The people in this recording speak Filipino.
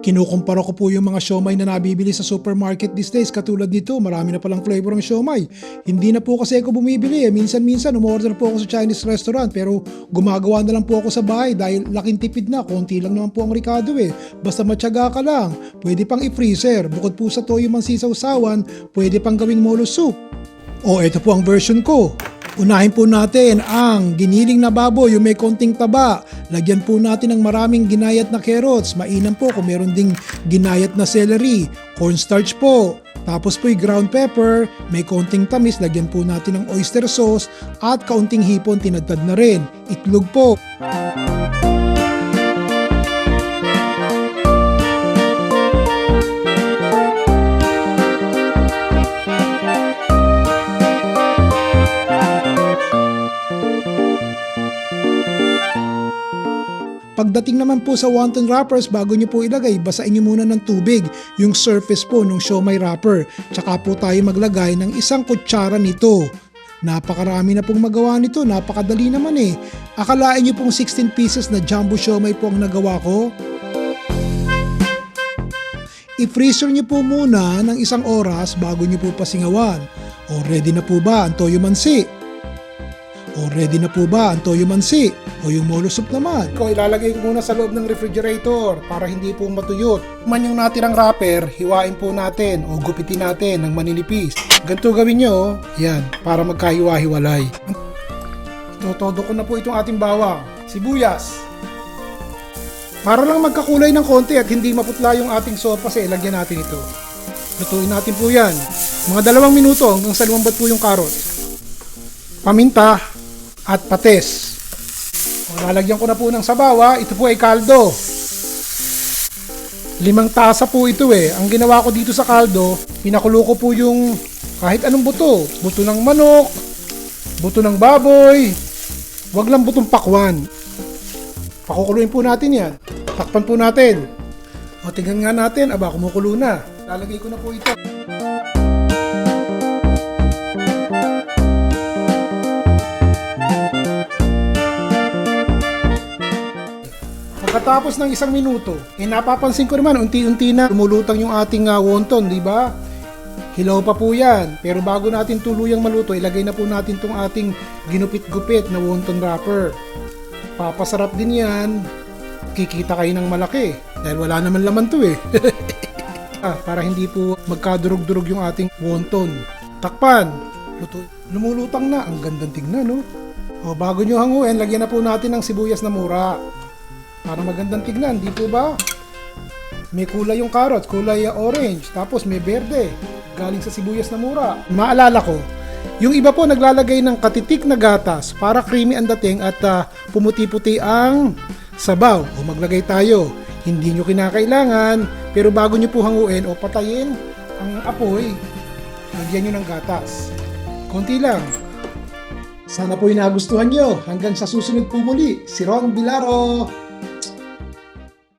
Kinukumpara ko po yung mga siomai na nabibili sa supermarket these days. Katulad nito, marami na palang flavor ng siomai. Hindi na po kasi ako bumibili. Minsan-minsan, umorder po ako sa Chinese restaurant pero gumagawa na lang po ako sa bahay dahil laking tipid na. Konti lang naman po ang rikado eh. Basta matyaga ka lang. Pwede pang i-freezer. Bukod po sa toyo mansisaw-sawan, pwede pang gawing molo soup. O, ito po ang version ko. Unahin po natin ang giniling na baboy, yung may konting taba. Lagyan po natin ng maraming ginayat na carrots. Mainam po kung meron ding ginayat na celery. Cornstarch po. Tapos po yung ground pepper, may konting tamis. Lagyan po natin ng oyster sauce at kaunting hipon tinadtad na rin. Itlog po. Pagdating naman po sa wonton wrappers, bago nyo po ilagay, basain nyo muna ng tubig yung surface po ng siomai wrapper. Tsaka po tayo maglagay ng 1 kutsara nito. Napakarami na pong magawa nito, napakadali naman eh. Akalain nyo pong 16 pieces na jumbo siomai po ang nagawa ko? I-freezer nyo po muna ng 1 oras bago nyo po pasingawan. O ready na po ba ang toyo mansi? O ready na po ba ang toyo mansi? O yung molo soup naman? Ito, ilalagay ko muna sa loob ng refrigerator para hindi po matuyot. Man yung natirang wrapper, hiwain po natin o gupitin natin ng maninipis. Ganito gawin nyo, yan, para magkahiwa-hiwalay. Todo ko na po itong ating bawang, sibuyas. Para lang magkakulay ng konti at hindi maputla yung ating sopas, ilagyan natin ito. Lutuin natin po yan. Mga 2 minuto hanggang sa lumambot po yung carrots. Paminta at patis. Lalagyan ko na po ng sabaw. Ito po ay kaldo. 5 tasa po ito eh. Ang ginawa ko dito sa kaldo, pinakulo ko po yung kahit anong buto. Buto ng manok, buto ng baboy, wag lang butong pakwan. Pakukuluin po natin yan. Takpan po natin. O tingnan nga natin, aba kumukulo na. Lalagay ko na po ito. Pagkatapos ng 1 minuto, napapansin ko naman unti-unti na lumulutang yung ating wonton, di ba? Hilaw pa po yan. Pero bago natin tuluyang maluto, ilagay na po natin tong ating ginupit-gupit na wonton wrapper. Papasarap din yan. Kikita kayo ng malaki dahil wala naman laman to eh. Para hindi po magkadurog-durog yung ating wonton. Takpan. Lumulutang na. Ang gandang tingnan, no? O, bago nyo hanguin, lagyan na po natin ng sibuyas na mura. Para magandang tignan, di po ba? May kulay yung carrots, kulay orange, tapos may berde, galing sa sibuyas na mura. Maalala ko, yung iba po naglalagay ng katitik na gatas para creamy ang dating at pumuti-puti ang sabaw. O maglagay tayo, hindi nyo kinakailangan, pero bago nyo po hanguin o patayin ang apoy, lagyan nyo ng gatas. Konti lang. Sana po nagustuhan nyo. Hanggang sa susunod po muli, si Ron Bilaro.